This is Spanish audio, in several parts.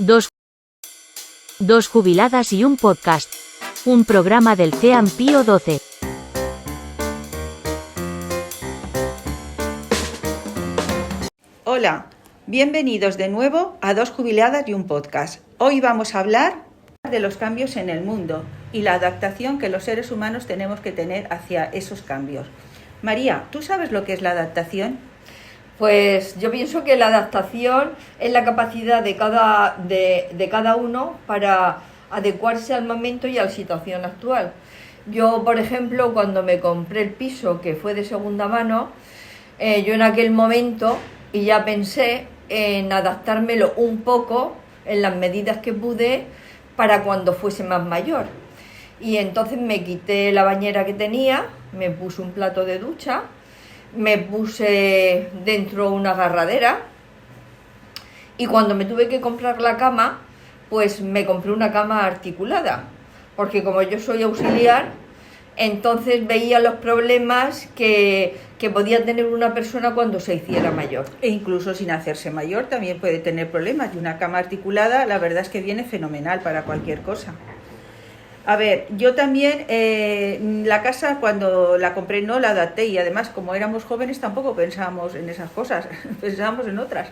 Dos, dos jubiladas y un podcast. Un programa del CEAM Pío XII. Hola, bienvenidos de nuevo a Dos jubiladas y un podcast. Hoy vamos a hablar de los cambios en el mundo y la adaptación que los seres humanos tenemos que tener hacia esos cambios. María, ¿tú sabes lo que es la adaptación? Pues yo pienso que la adaptación es la capacidad de cada uno para adecuarse al momento y a la situación actual. Yo, por ejemplo, cuando me compré el piso, que fue de segunda mano, yo en aquel momento y ya pensé en adaptármelo un poco en las medidas que pude para cuando fuese más mayor. Y entonces me quité la bañera que tenía, me puse un plato de ducha, me puse dentro una agarradera y cuando me tuve que comprar la cama, pues me compré una cama articulada, porque como yo soy auxiliar, entonces veía los problemas que podía tener una persona cuando se hiciera mayor. E incluso sin hacerse mayor también puede tener problemas, y una cama articulada la verdad es que viene fenomenal para cualquier cosa. A ver, yo también la casa cuando la compré no la adapté, y además como éramos jóvenes tampoco pensábamos en esas cosas, pensábamos en otras.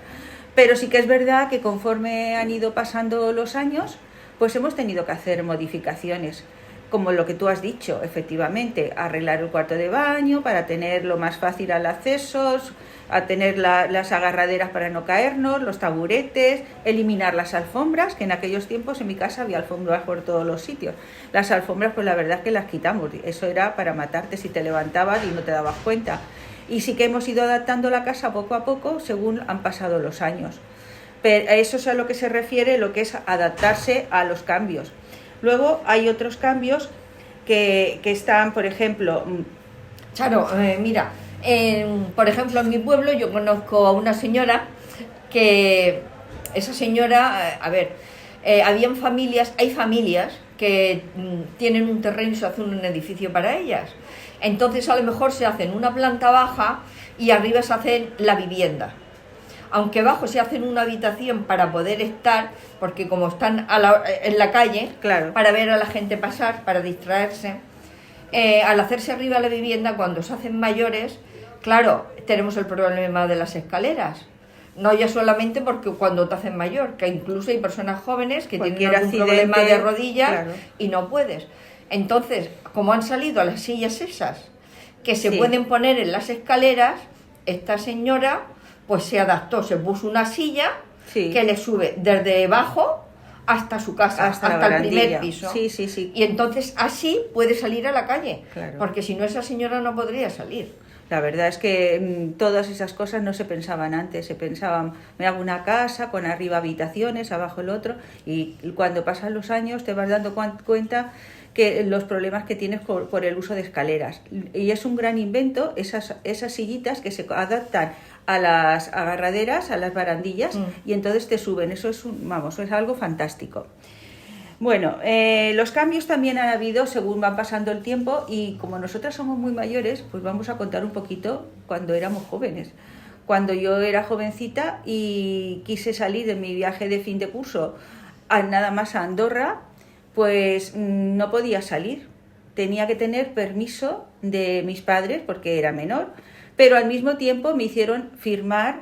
Pero sí que es verdad que conforme han ido pasando los años, pues hemos tenido que hacer modificaciones, como lo que tú has dicho, efectivamente, arreglar el cuarto de baño para tenerlo más fácil al acceso, a tener las agarraderas para no caernos, los taburetes, eliminar las alfombras, que en aquellos tiempos en mi casa había alfombras por todos los sitios. Las alfombras, pues la verdad es que las quitamos, eso era para matarte si te levantabas y no te dabas cuenta. Y sí que hemos ido adaptando la casa poco a poco según han pasado los años. Pero eso es a lo que se refiere, lo que es adaptarse a los cambios. Luego hay otros cambios que están, por ejemplo... Charo, mira, por ejemplo, en mi pueblo yo conozco a una señora que, esa señora, hay familias que tienen un terreno y se hacen un edificio para ellas. Entonces a lo mejor se hacen una planta baja y arriba se hacen la vivienda. Aunque abajo se hacen una habitación para poder estar, porque como están en la calle, claro, para ver a la gente pasar, para distraerse, al hacerse arriba la vivienda, cuando se hacen mayores, claro, tenemos el problema de las escaleras. No ya solamente porque cuando te hacen mayor, que incluso hay personas jóvenes que tienen algún problema de rodillas, claro, y no puedes. Entonces, como han salido las sillas esas, que se pueden poner en las escaleras, esta señora pues se adaptó, se puso una silla que le sube desde abajo hasta su casa, hasta el primer piso. Sí. Y entonces así puede salir a la calle, claro, porque si no esa señora no podría salir. La verdad es que todas esas cosas no se pensaban antes, se pensaban, me hago una casa con arriba habitaciones, abajo el otro, y cuando pasan los años te vas dando cuenta que los problemas que tienes por el uso de escaleras. Y es un gran invento esas sillitas que se adaptan a las agarraderas, a las barandillas, y entonces te suben. Eso es es algo fantástico. Bueno, los cambios también han habido según va pasando el tiempo, y como nosotras somos muy mayores, pues vamos a contar un poquito cuando éramos jóvenes. Cuando yo era jovencita y quise salir de mi viaje de fin de curso nada más a Andorra, pues no podía salir. Tenía que tener permiso de mis padres porque era menor, pero al mismo tiempo me hicieron firmar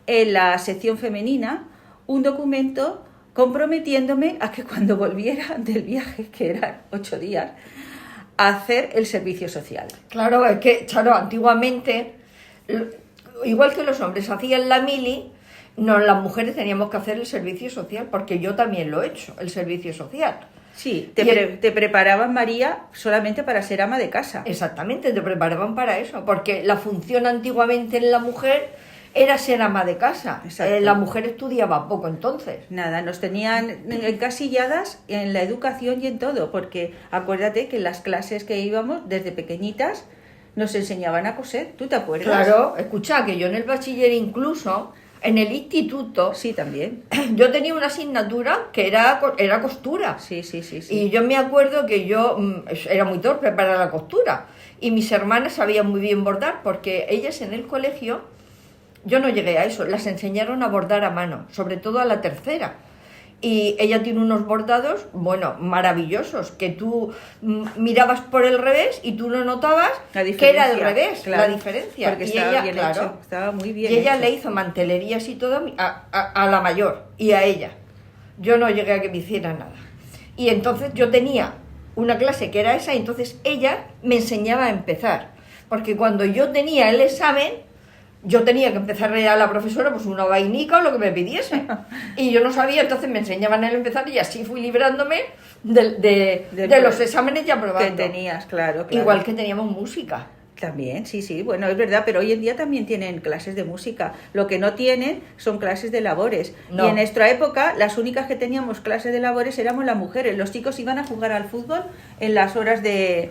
en la sección femenina un documento comprometiéndome a que cuando volviera del viaje, que eran 8 días, a hacer el servicio social. Claro, es que, Charo, antiguamente, igual que los hombres hacían la mili, las mujeres teníamos que hacer el servicio social, porque yo también lo he hecho, el servicio social. Sí, te preparaban, María, solamente para ser ama de casa. Exactamente, te preparaban para eso, porque la función antiguamente en la mujer era ser ama de casa. La mujer estudiaba poco entonces. Nada, nos tenían encasilladas en la educación y en todo, porque acuérdate que en las clases que íbamos desde pequeñitas nos enseñaban a coser, ¿tú te acuerdas? Claro, escucha, que yo en el bachiller incluso, en el instituto, sí, también, yo tenía una asignatura que era costura. Sí. Y yo me acuerdo que yo era muy torpe para la costura, y mis hermanas sabían muy bien bordar, porque ellas en el colegio, yo no llegué a eso, las enseñaron a bordar a mano, sobre todo a la tercera. Y ella tiene unos bordados, bueno, maravillosos, que tú mirabas por el revés y tú no notabas que era el revés, claro, la diferencia. Porque y estaba ella, bien claro, hecho, estaba muy bien y ella hecho. le hizo mantelerías y todo a la mayor y a ella. Yo no llegué a que me hiciera nada. Y entonces yo tenía una clase que era esa, y entonces ella me enseñaba a empezar. Porque cuando yo tenía el examen, yo tenía que empezar a leer a la profesora pues una vainica o lo que me pidiese. Y yo no sabía, entonces me enseñaban a empezar y así fui librándome de los exámenes ya aprobando. Que tenías, claro. Igual que teníamos música. También, sí, sí, bueno, es verdad, pero hoy en día también tienen clases de música. Lo que no tienen son clases de labores. No. Y en nuestra época, las únicas que teníamos clases de labores éramos las mujeres. Los chicos iban a jugar al fútbol en las horas de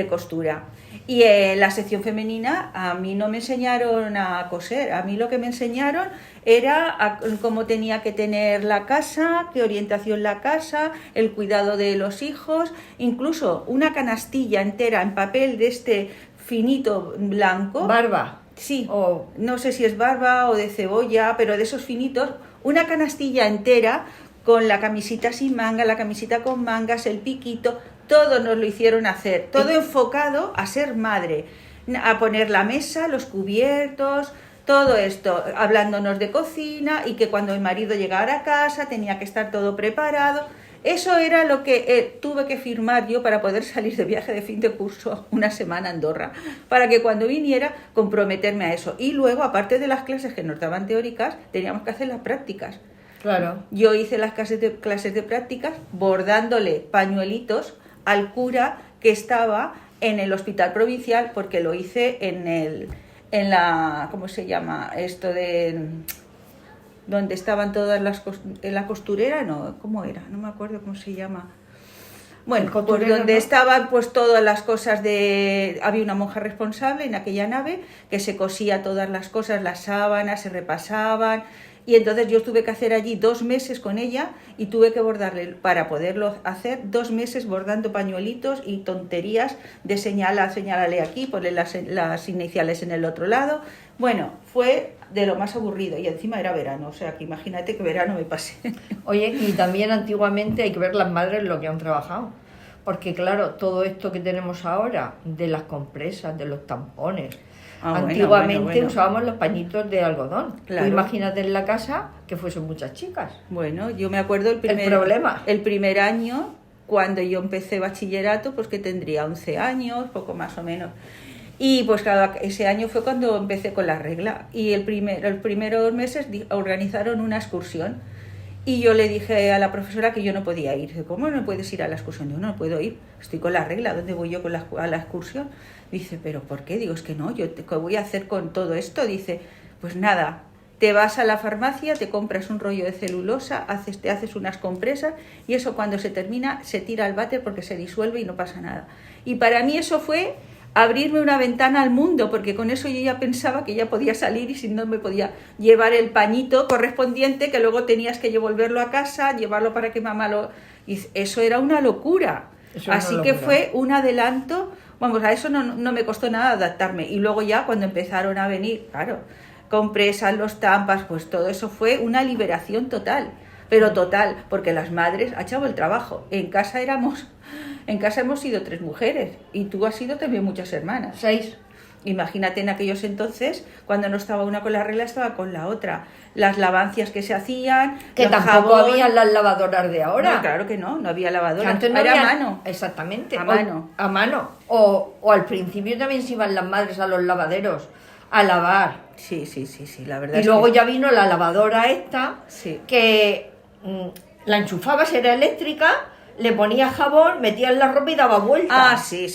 costura. Y en la sección femenina a mí no me enseñaron a coser, a mí lo que me enseñaron era cómo tenía que tener la casa, qué orientación la casa, el cuidado de los hijos, incluso una canastilla entera en papel de este finito blanco. Barba. Sí, O- no sé si es barba o de cebolla, pero de esos finitos, una canastilla entera con la camisita sin manga, la camisita con mangas, el piquito, todo nos lo hicieron hacer, todo enfocado a ser madre, a poner la mesa, los cubiertos, todo esto, hablándonos de cocina y que cuando el marido llegara a casa tenía que estar todo preparado. Eso era lo que tuve que firmar yo para poder salir de viaje de fin de curso una semana a Andorra, para que cuando viniera comprometerme a eso. Y luego, aparte de las clases que nos daban teóricas, teníamos que hacer las prácticas. Claro. Yo hice las clases de prácticas bordándole pañuelitos al cura que estaba en el hospital provincial, porque lo hice en la, ¿cómo se llama? Esto de donde estaban todas en la costurera, no, ¿cómo era? No me acuerdo cómo se llama. Bueno, pues donde ¿no? estaban pues todas las cosas había una monja responsable en aquella nave que se cosía todas las cosas, las sábanas, se repasaban, y entonces yo tuve que hacer allí 2 meses con ella y tuve que bordarle, para poderlo hacer, 2 meses bordando pañuelitos y tonterías de señálale aquí, ponle las iniciales en el otro lado. Bueno, fue de lo más aburrido y encima era verano, o sea que imagínate que verano me pasé. Oye, y también antiguamente hay que ver las madres lo que han trabajado. Porque claro, todo esto que tenemos ahora, de las compresas, de los tampones, antiguamente bueno. usábamos los pañitos de algodón. Claro. Tú imagínate en la casa que fuesen muchas chicas. Bueno, yo me acuerdo el primer año, cuando yo empecé bachillerato, pues que tendría 11 años, poco más o menos. Y pues claro, ese año fue cuando empecé con la regla. Y los primeros meses organizaron una excursión. Y yo le dije a la profesora que yo no podía ir. Dice, ¿cómo no puedes ir a la excursión? Yo no puedo ir, estoy con la regla, ¿dónde voy yo a la excursión? Dice, ¿pero por qué? Digo, es que no, ¿qué voy a hacer con todo esto? Dice, pues nada, te vas a la farmacia, te compras un rollo de celulosa, te haces unas compresas y eso cuando se termina se tira al váter porque se disuelve y no pasa nada. Y para mí eso fue abrirme una ventana al mundo, porque con eso yo ya pensaba que ya podía salir y si no me podía llevar el pañito correspondiente, que luego tenías que volverlo a casa, llevarlo para que mamá lo... Y eso era una locura. Así que fue un adelanto, vamos, a eso no me costó nada adaptarme. Y luego ya cuando empezaron a venir, claro, compresas, los tampas, pues todo eso fue una liberación total, pero total, porque las madres ha echado el trabajo. En casa hemos sido 3 mujeres y tú has sido también muchas hermanas. 6. Imagínate en aquellos entonces, cuando no estaba una con la regla, estaba con la otra. Las lavancias que se hacían... Que tampoco había las lavadoras de ahora. No, claro que no había lavadora. Antes no era había... a mano. Exactamente. A mano. A mano. O al principio también se iban las madres a los lavaderos a lavar. Sí, la verdad. Y es luego que... ya vino la lavadora esta, Sí. que la enchufabas, era eléctrica, le ponías jabón, metías la ropa y daba vueltas. Ah, sí.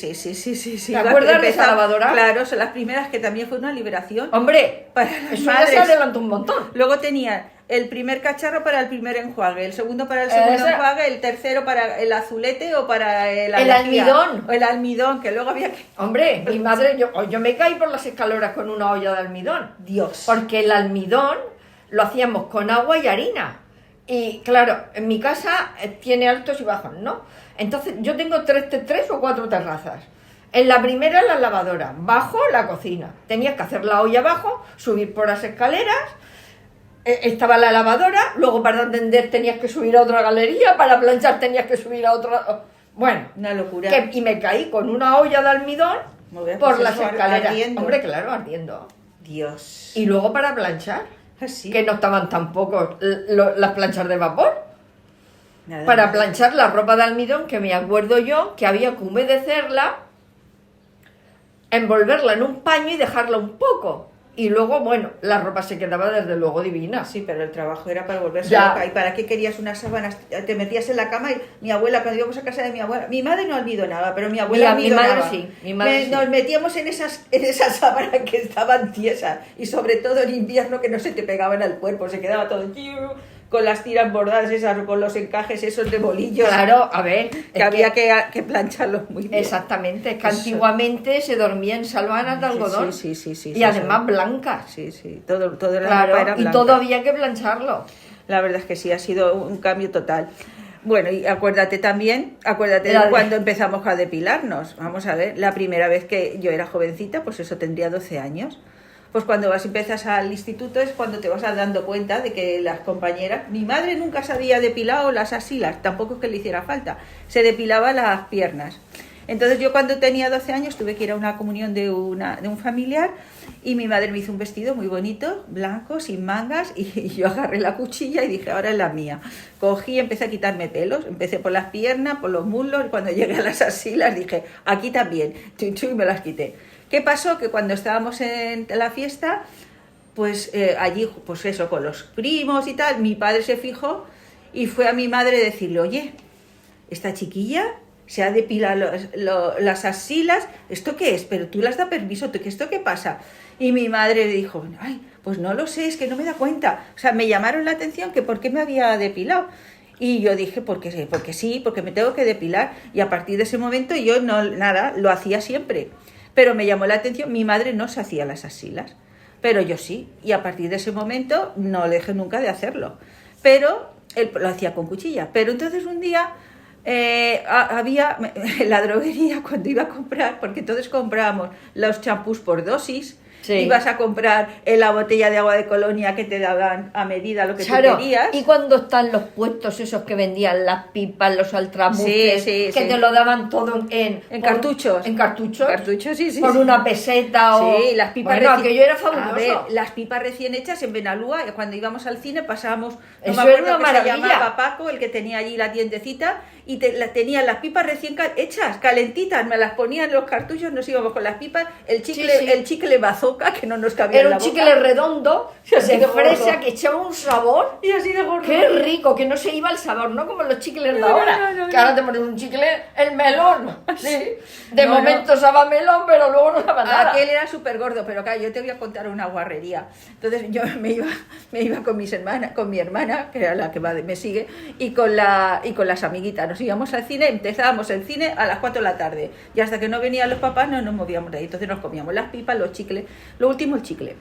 ¿Te acuerdas de esa lavadora? Claro, son las primeras, que también fue una liberación. Hombre, Para las eso madres. ya se adelantó un montón. Luego tenía el primer cacharro para el primer enjuague, el segundo para el segundo enjuague, el tercero para el azulete o para la El lejía. almidón. O el almidón, que luego había que... Hombre, mi madre, yo me caí por las escaleras con una olla de almidón. Dios. Porque el almidón lo hacíamos con agua y harina. Y claro, en mi casa tiene altos y bajos, ¿no? Entonces yo tengo 3 o 4 terrazas. En la primera la lavadora, bajo la cocina. Tenías que hacer la olla abajo, subir por las escaleras, estaba la lavadora, luego para tender tenías que subir a otra galería, para planchar tenías que subir a otra... Bueno, Una locura. y me caí con una olla de almidón Muy bien, por pues las eso, escaleras. ardiendo. Hombre, claro, ardiendo. Dios. Y luego para planchar, Así. que no estaban tampoco las planchas de vapor. Nada Para más. planchar la ropa de almidón, que me acuerdo yo que había que humedecerla, envolverla en un paño y dejarla un poco. Y luego, bueno, la ropa se quedaba desde luego divina. Sí, pero el trabajo era para volverse Ya. loca. ¿Y para qué querías unas sábanas? Te metías en la cama y mi abuela, cuando íbamos a casa de mi abuela, mi madre no almidonaba, pero mi abuela Mi madre almidonaba. sí, mi madre sí. Nos metíamos en esas sábanas que estaban tiesas y sobre todo en invierno que no se te pegaban al cuerpo, se quedaba todo con las tiras bordadas esas, con los encajes esos de bolillos. Claro, a ver, Que es había que plancharlos muy bien. Exactamente, es que Eso. antiguamente se dormía en salvanas de algodón. Sí, y sí, además sí. blancas. Sí, sí, todo la Claro, ropa era y blanca. todo había que plancharlo. La verdad es que sí, ha sido un cambio total. Bueno, y acuérdate de Era de- cuando empezamos a depilarnos. Vamos a ver, la primera vez que yo era jovencita, pues eso tendría 12 años. Pues cuando empiezas al instituto es cuando te vas dando cuenta de que las compañeras... Mi madre nunca se había depilado las axilas, tampoco es que le hiciera falta. Se depilaba las piernas. Entonces yo cuando tenía 12 años tuve que ir a una comunión de un familiar y mi madre me hizo un vestido muy bonito, blanco, sin mangas, y yo agarré la cuchilla y dije, ahora es la mía. Cogí y empecé a quitarme pelos, empecé por las piernas, por los muslos, y cuando llegué a las axilas dije, aquí también, y me las quité. ¿Qué pasó? Que cuando estábamos en la fiesta, pues allí, pues eso, con los primos y tal, mi padre se fijó y fue a mi madre a decirle, oye, esta chiquilla se ha depilado las axilas, ¿esto qué es? Pero tú le has dado permiso, ¿esto qué pasa? Y mi madre le dijo, ay, pues no lo sé, es que no me da cuenta. O sea, me llamaron la atención que por qué me había depilado. Y yo dije, porque sí, porque me tengo que depilar. Y a partir de ese momento yo nada, lo hacía siempre. Pero me llamó la atención, mi madre no se hacía las axilas, pero yo sí. Y a partir de ese momento no dejé nunca de hacerlo. Pero él lo hacía con cuchilla. Pero entonces un día había en la droguería cuando iba a comprar, porque entonces comprábamos los champús por dosis. Sí. Ibas a comprar en la botella de agua de Colonia que te daban a medida lo que Claro, tú querías. y cuando están los puestos esos que vendían las pipas, los altramuces, Sí, que sí. te lo daban todo en cartuchos. En cartuchos. Cartuchos, sí, sí. Por sí. una peseta o... Sí, las pipas Bueno, recién... aquello era A fabuloso. ver, las pipas recién hechas en Benalúa, y cuando íbamos al cine pasábamos... No Eso me era acuerdo una que maravilla. se llamaba Paco, el que tenía allí la tiendecita, y tenían las pipas recién hechas, calentitas, me las ponían en los cartuchos, nos íbamos con las pipas, el chicle, Sí, sí. el chicle bazooka, que no nos cabía en Era la un boca. chicle redondo, Sí, así de de gordo. fresa, que echaba un sabor. Y así de gordo. ¡Qué rico! Que no se iba el sabor, no como los chicles de No, ahora. no, no, que no. ahora te pones un chicle, el melón. Sí. De No, momento sabe a melón, pero luego no sabe a nada. Aquel era súper gordo, pero claro, yo te voy a contar una guarrería. Entonces yo me iba con mis hermanas, con mi hermana, que era la que me sigue, y con las amiguitas. Nos íbamos al cine, empezábamos el cine a las 4 de la tarde. Y hasta que no venían los papás no nos movíamos de ahí. Entonces nos comíamos las pipas, los chicles, lo último el chicle.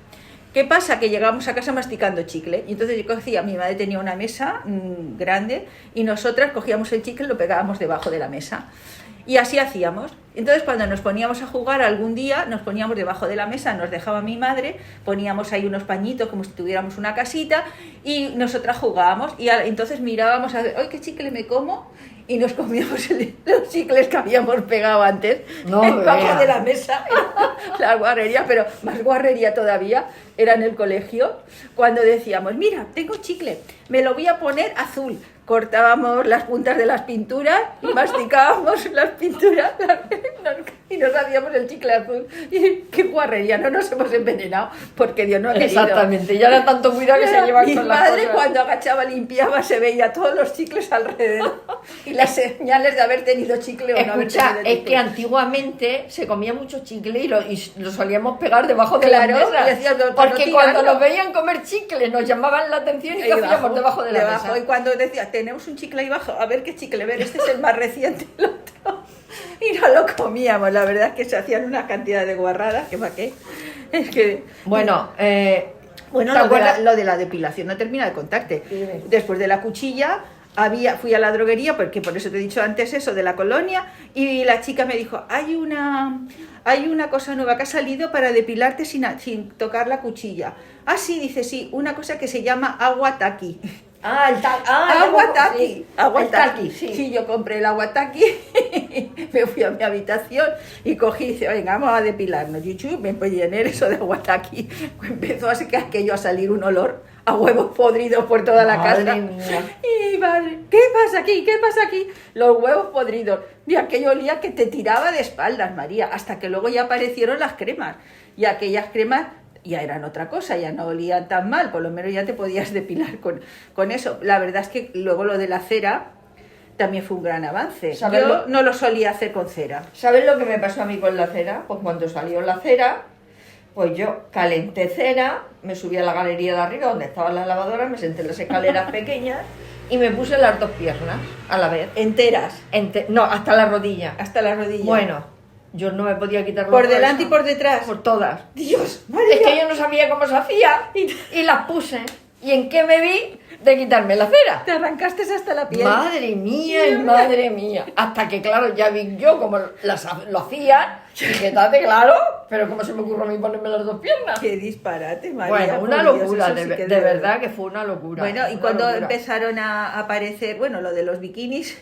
¿Qué pasa? Que llegamos a casa masticando chicle. Y entonces yo cogía, mi madre tenía una mesa grande, y nosotras cogíamos el chicle y lo pegábamos debajo de la mesa. Y así hacíamos. Entonces cuando nos poníamos a jugar algún día, nos poníamos debajo de la mesa, nos dejaba mi madre, poníamos ahí unos pañitos como si tuviéramos una casita, y nosotras jugábamos. Y entonces mirábamos a ver, ¡ay, qué chicle me como! Y nos comíamos los chicles que habíamos pegado antes No debajo vea. de la mesa. La guarrería, pero más guarrería todavía era en el colegio, cuando decíamos, mira, tengo chicle, me lo voy a poner azul. Cortábamos las puntas de las pinturas y masticábamos las pinturas y nos hacíamos el chicle azul. Y qué guarrería, no nos hemos envenenado porque Dios no ha querido. Exactamente, y ahora tanto cuidado que se llevan Mi con las madre cosas. cuando agachaba limpiaba se veía todos los chicles alrededor y las señales de haber tenido chicle o no haber Escucha, tenido es chicle. que antiguamente se comía mucho chicle y lo solíamos pegar debajo de Claro, la mesa. y hacías para no Porque cuando tirarlo. nos veían comer chicle nos llamaban la atención y Ahí ¿qué hacíamos debajo de la mesa? Y cuando decía, tenemos un chicle ahí abajo, a ver qué chicle, ver, este es el más reciente, el otro. Y no lo comíamos, la verdad es que se hacían una cantidad de guarradas, que para qué. Es que... Bueno, Bueno, ¿te acuerdas? lo de la depilación no termina de contarte. Dime. Después de la cuchilla, fui a la droguería, porque por eso te he dicho antes eso de la colonia, y la chica me dijo, hay una cosa nueva que ha salido para depilarte sin tocar la cuchilla. Ah, sí, dice, sí, una cosa que se llama agua taqui. Agua taqui. Sí, Agua el taqui. taqui, sí. Sí, yo compré el agua taqui, me fui a mi habitación y cogí y dice, venga, vamos a depilarnos. YouTube, me llené eso de agua taqui. Empezó así que aquello a salir un olor a huevos podridos por toda la Madre casa. mía. Y madre, ¿qué pasa aquí? ¿Qué pasa aquí? Los huevos podridos. Y aquello olía que te tiraba de espaldas, María, hasta que luego ya aparecieron las cremas. Y aquellas cremas ya eran otra cosa, ya no olían tan mal, por lo menos ya te podías depilar con eso. La verdad es que luego lo de la cera también fue un gran avance. ¿Sabes Yo lo- no lo solía hacer con cera. ¿Sabes lo que me pasó a mí con la cera? Pues cuando salió la cera, pues yo calenté cera, me subí a la galería de arriba donde estaban las lavadoras, me senté en las escaleras pequeñas y me puse las dos piernas a la vez. Enteras, No, hasta la rodilla. hasta la rodilla. Bueno, yo no me podía quitar los por huesos. delante y por detrás. Por todas. Dios, María. Es que yo no sabía cómo se hacía y las puse. ¿Y en qué me vi? De quitarme la cera. Te arrancaste hasta la piel. Madre mía y madre mía. Hasta que, claro, ya vi yo cómo lo hacían. Dije, date, claro, pero ¿cómo se me ocurrió a mí ponerme las dos piernas? Qué disparate, María. Bueno, una por Dios, locura, eso de, sí que de verdad que fue una locura. Bueno, y una cuando locura. empezaron a aparecer, bueno, lo de los bikinis,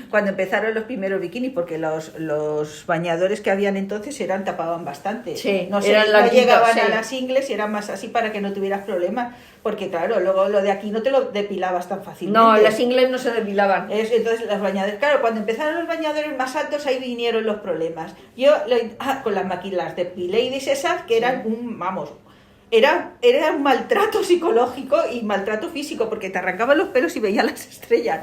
cuando empezaron los primeros bikinis, porque los bañadores que habían entonces tapaban bastante. Sí, no, eran no larguitos, llegaban sí. a las ingles y eran más así para que no tuvieras problemas, porque claro, luego lo de aquí no te lo depilabas tan fácilmente. No, las ingles no se depilaban. Entonces los bañadores, claro, cuando empezaron los bañadores más altos ahí vinieron los problemas. Yo con las máquinas de P-Ladies esas que eran era un maltrato psicológico y maltrato físico porque te arrancaban los pelos y veías las estrellas.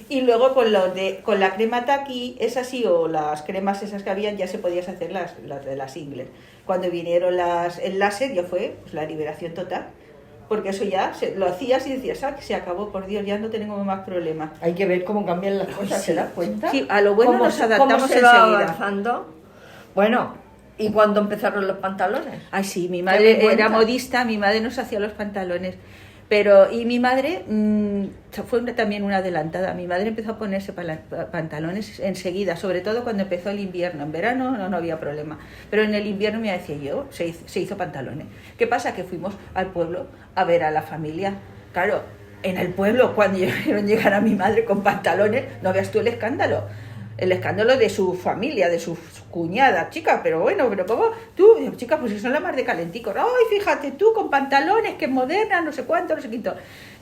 Y luego con la crema taqui, esa sí, o las cremas esas que habían, ya se podías hacer las de las ingles. Cuando vinieron el láser ya fue pues, la liberación total. Porque eso ya lo hacías y decías, que se acabó, por Dios, ya no tenemos más problemas. Hay que ver cómo cambian las cosas, Sí. ¿te das cuenta? Sí, a lo bueno ¿Cómo nos se- adaptamos cómo se va enseguida. avanzando? Bueno, ¿y cuándo empezaron los pantalones? Ay, sí, mi Ten en madre cuenta. era modista, mi madre nos hacía los pantalones. Y mi madre fue también una adelantada. Mi madre empezó a ponerse pantalones enseguida, sobre todo cuando empezó el invierno. En verano no había problema, pero en el invierno, me decía yo, se hizo pantalones. ¿Qué pasa? Que fuimos al pueblo a ver a la familia. Claro, en el pueblo, cuando vieron llegar a mi madre con pantalones, no veas tú el escándalo. El escándalo de su familia, de sus cuñadas, chicas, pero ¿cómo? Tú, chicas, pues son las más de calenticos. Ay, fíjate tú, con pantalones, que moderna, no sé cuánto, no sé quinto.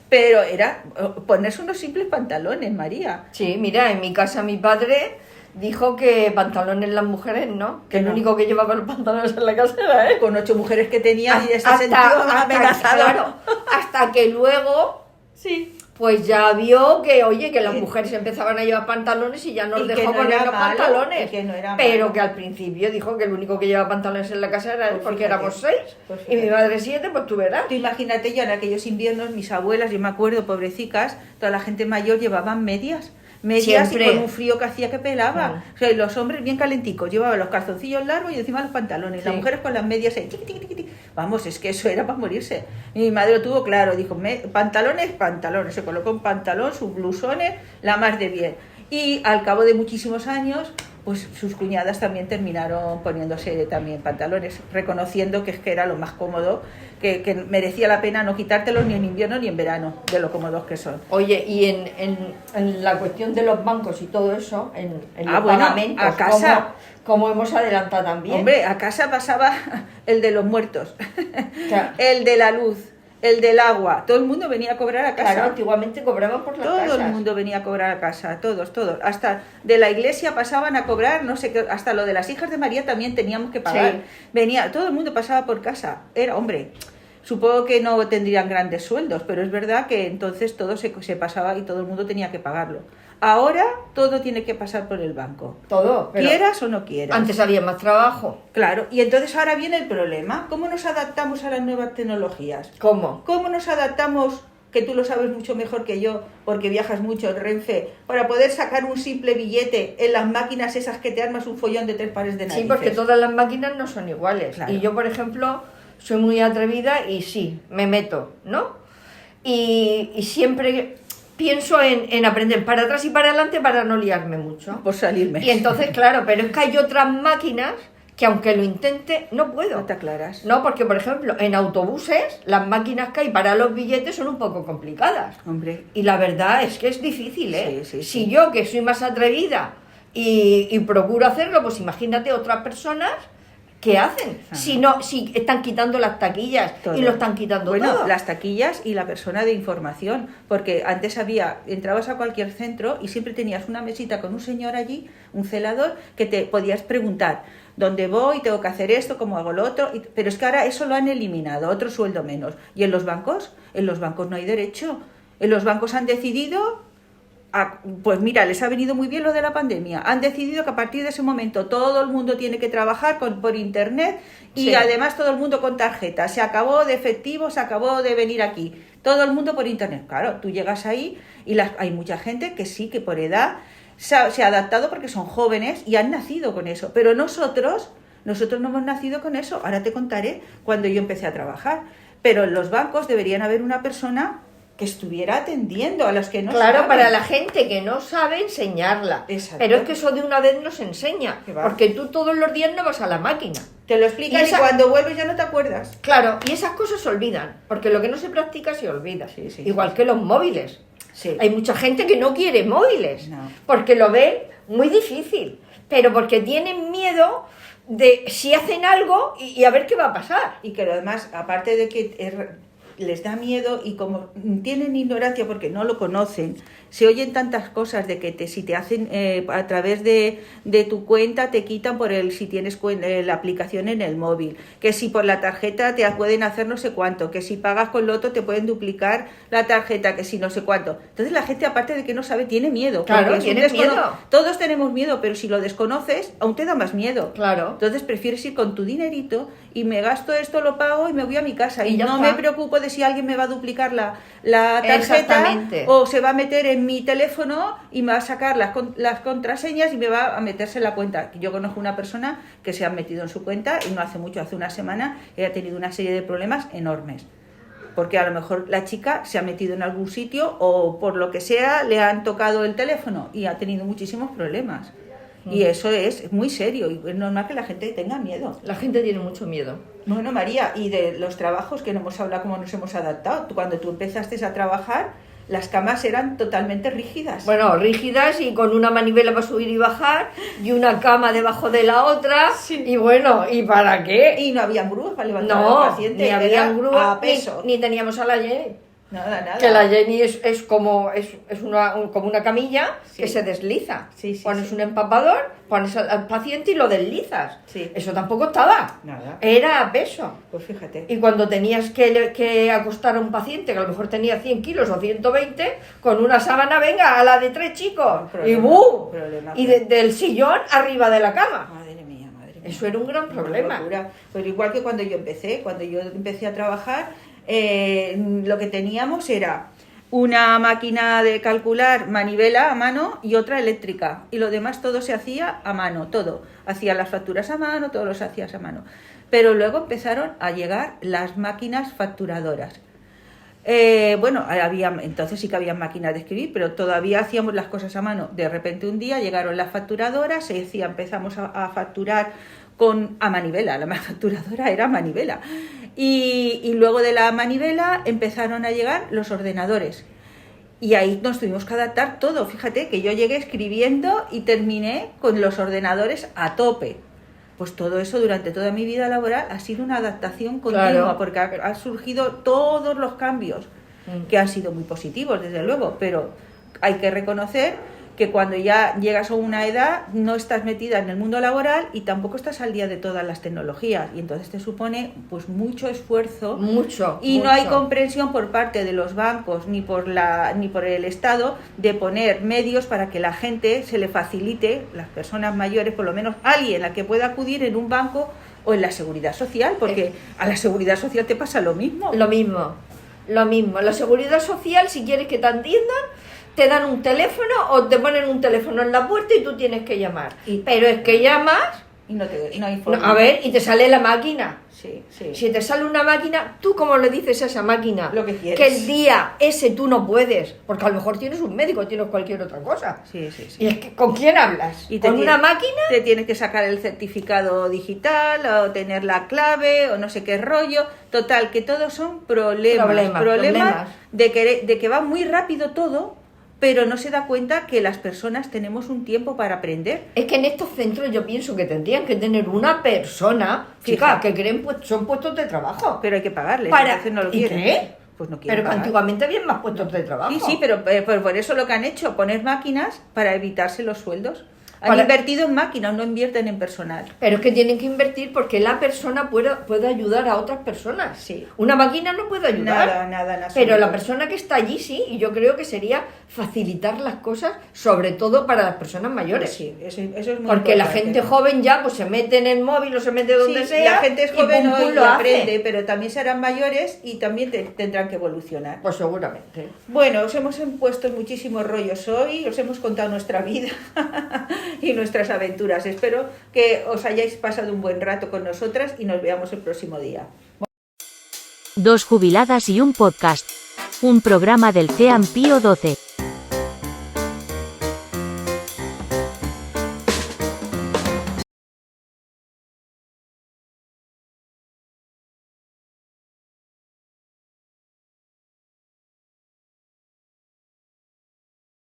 Pero era ponerse unos simples pantalones, María. Sí, mira, en mi casa mi padre dijo que pantalones las mujeres, ¿no? Que el No. único que llevaba los pantalones en la casa era él. Con 8 mujeres que tenía y se sentido amenazado. Claro, hasta que luego, Sí. pues ya vio que, oye, que las mujeres empezaban a llevar pantalones y ya nos Y que dejó no poner era los malo, pantalones. y que no era Pero malo. que al principio dijo que el único que llevaba pantalones en la casa era él, Pues porque fíjate. éramos 6 Pues y mi fíjate. madre 7, pues tú verás. Tú imagínate yo en aquellos inviernos, mis abuelas, yo me acuerdo, pobrecicas, toda la gente mayor llevaban medias Siempre. y con un frío que hacía que pelaba. Mm. O sea, y los hombres bien calenticos llevaban los calzoncillos largos y encima los pantalones. Sí. Las mujeres con las medias ahí, tiqui, tiqui, tiqui, tiqui. Vamos, es que eso era para morirse. Y mi madre lo tuvo claro, dijo, pantalones, se colocó un pantalón, sus blusones, la más de bien. Y al cabo de muchísimos años, pues sus cuñadas también terminaron poniéndose también pantalones, reconociendo que es que era lo más cómodo, que merecía la pena no quitártelos ni en invierno ni en verano, de lo cómodos que son. Oye, y en la cuestión de los bancos y todo eso, en los Bueno, pagamentos, a casa. como hemos adelantado también. Hombre, a casa pasaba el de los muertos, Claro. el de la luz, el del agua, todo el mundo venía a cobrar a casa. Claro, antiguamente cobraban por las Todo casas. el mundo venía a cobrar a casa, todos. Hasta de la iglesia pasaban a cobrar, no sé qué, hasta lo de las hijas de María también teníamos que pagar. Sí. Todo el mundo pasaba por casa. Hombre, supongo que no tendrían grandes sueldos, pero es verdad que entonces todo se pasaba y todo el mundo tenía que pagarlo. Ahora todo tiene que pasar por el banco. Todo, pero Quieras o no quieras. antes había más trabajo. Claro, y entonces ahora viene el problema. ¿Cómo nos adaptamos a las nuevas tecnologías? ¿Cómo? ¿Cómo nos adaptamos, que tú lo sabes mucho mejor que yo, porque viajas mucho en Renfe, para poder sacar un simple billete en las máquinas esas que te armas un follón de 3 pares de narices? Sí, porque todas las máquinas no son iguales. Claro. Y yo, por ejemplo, soy muy atrevida y sí, me meto, ¿no? Y siempre pienso en aprender para atrás y para adelante para no liarme mucho. Por salirme. Y entonces, claro, pero es que hay otras máquinas que aunque lo intente, no puedo. No te aclaras. No, porque por ejemplo, en autobuses, las máquinas que hay para los billetes son un poco complicadas. Hombre. Y la verdad es que es difícil, ¿eh? Sí. Si yo, que soy más atrevida y procuro hacerlo, pues imagínate otras personas que hacen. Ajá. Si están quitando las taquillas Todo. y lo están quitando Bueno, todo. las taquillas y la persona de información, porque antes entrabas a cualquier centro y siempre tenías una mesita con un señor allí, un celador, que te podías preguntar, ¿dónde voy? ¿Tengo que hacer esto? ¿Cómo hago lo otro? Pero es que ahora eso lo han eliminado, otro sueldo menos. ¿Y en los bancos? En los bancos no hay derecho. En los bancos han decidido... Pues mira, les ha venido muy bien lo de la pandemia. Han decidido que a partir de ese momento todo el mundo tiene que trabajar por internet y Sí. además todo el mundo con tarjeta. Se acabó de efectivo, se acabó de venir aquí. Todo el mundo por internet. Claro, tú llegas ahí y hay mucha gente que sí, que por edad se ha adaptado porque son jóvenes y han nacido con eso. Pero nosotros no hemos nacido con eso. Ahora te contaré cuando yo empecé a trabajar. Pero en los bancos deberían haber una persona que estuviera atendiendo a los que no Claro, saben. para la gente que no sabe, enseñarla. Exacto. Pero es que eso de una vez no se enseña. Que va. Porque tú todos los días no vas a la máquina. Te lo explican y cuando vuelves ya no te acuerdas. Claro, y esas cosas se olvidan. Porque lo que no se practica se olvida. Sí, Igual que los móviles. Sí. Hay mucha gente que no quiere móviles. No. Porque lo ven muy difícil. Pero porque tienen miedo de si hacen algo y a ver qué va a pasar. Y que además, aparte de que les da miedo y como tienen ignorancia porque no lo conocen, se oyen tantas cosas de que si te hacen a través de tu cuenta te quitan si tienes la aplicación en el móvil, que si por la tarjeta te pueden hacer no sé cuánto, que si pagas con Loto te pueden duplicar la tarjeta, que si no sé cuánto. Entonces la gente, aparte de que no sabe, tiene miedo. Claro, porque tiene miedo. Todos tenemos miedo, pero si lo desconoces, aún te da más miedo. Claro. Entonces prefieres ir con tu dinerito y me gasto esto, lo pago y me voy a mi casa. Y Y ya no está. me preocupo de si alguien me va a duplicar la tarjeta Exactamente. o se va a meter en mi teléfono y me va a sacar las contraseñas y me va a meterse en la cuenta. Yo conozco una persona que se ha metido en su cuenta y no hace mucho, hace una semana, y ha tenido una serie de problemas enormes. Porque a lo mejor la chica se ha metido en algún sitio o por lo que sea le han tocado el teléfono y ha tenido muchísimos problemas. Y eso es muy serio y es normal que la gente tenga miedo. La gente tiene mucho miedo. Bueno, María, y de los trabajos que no hemos hablado, cómo nos hemos adaptado. Cuando tú empezaste a trabajar, las camas eran totalmente rígidas. Bueno, rígidas y con una manivela para subir y bajar y una cama debajo de la otra. Sí. Y bueno, ¿y para qué? Y no había grúas para levantar No, al paciente. ni había era grúa, a peso. ni teníamos a la Jenny. Nada. Que la Jenny es como como una camilla Sí. que se desliza. Sí, Pones sí. un empapador, pones al paciente y lo deslizas. Sí. Eso tampoco estaba. Nada. Era a peso. Pues fíjate. Y cuando tenías que acostar a un paciente que a lo mejor tenía 100 kilos o 120, con una sábana, venga, a la de 3 chicos. Problema, Y ¡bum! problema. Y del sillón arriba de la cama. Madre mía. Eso era un gran Una problema. locura. Pero igual que cuando yo empecé a trabajar, lo que teníamos era una máquina de calcular manivela a mano y otra eléctrica. Y lo demás todo se hacía a mano, todo. Hacía las facturas a mano, todo lo hacías a mano. Pero luego empezaron a llegar las máquinas facturadoras. Entonces sí que había máquinas de escribir, pero todavía hacíamos las cosas a mano. De repente un día llegaron las facturadoras, empezamos a facturar a manivela, la facturadora era manivela. Y luego de la manivela empezaron a llegar los ordenadores. Y ahí nos tuvimos que adaptar todo. Fíjate que yo llegué escribiendo y terminé con los ordenadores a tope. Pues todo eso durante toda mi vida laboral ha sido una adaptación continua, Claro. porque han surgido todos los cambios que han sido muy positivos, desde luego, pero hay que reconocer que cuando ya llegas a una edad no estás metida en el mundo laboral y tampoco estás al día de todas las tecnologías y entonces te supone pues mucho esfuerzo Mucho. y no mucho. hay comprensión por parte de los bancos ni por el Estado de poner medios para que la gente se le facilite, las personas mayores, por lo menos alguien a que pueda acudir en un banco o en la seguridad social, porque a la seguridad social te pasa lo mismo. Lo mismo. La seguridad social, si quieres que te atiendan, te dan un teléfono o te ponen un teléfono en la puerta y tú tienes que llamar. Pero es que llamas y no hay No, forma. a ver, y te sale la máquina. Sí, sí. Si te sale una máquina, ¿tú cómo le dices a esa máquina? Lo que quieres. Que el día ese tú no puedes, porque a lo mejor tienes un médico, tienes cualquier otra cosa. Sí, sí, sí. Y es que, ¿con quién hablas? Y ¿Con una máquina? Te tienes que sacar el certificado digital o tener la clave o no sé qué rollo. Total, que todos son problemas. De que va muy rápido todo, pero no se da cuenta que las personas tenemos un tiempo para aprender. Es que en estos centros yo pienso que tendrían que tener una persona, chica, que creen son puestos de trabajo. Pero hay que pagarles, Para... entonces no lo ¿Y quieren. qué? Pues no quieren Pero que pagar. antiguamente había más puestos de trabajo. Sí, pero por eso lo que han hecho, poner máquinas para evitarse los sueldos. Han Para- invertido en máquinas, no invierten en personal. Pero es que tienen que invertir porque la persona puede ayudar a otras personas. Sí. Una máquina no puede ayudar. Nada, en absoluto. Pero la persona que está allí sí, y yo creo que sería facilitar las cosas, sobre todo para las personas mayores. Sí, eso es muy Porque la importante. gente joven ya pues se mete en el móvil o se mete donde Sí, sea. la gente es y joven pum, pum, hoy y lo hace. aprende, pero también serán mayores y también tendrán que evolucionar. Pues seguramente. Bueno, os hemos puesto muchísimos rollos hoy, os hemos contado nuestra vida y nuestras aventuras. Espero que os hayáis pasado un buen rato con nosotras y nos veamos el próximo día. Dos jubiladas y un podcast. Un programa del CEAM Pío XII.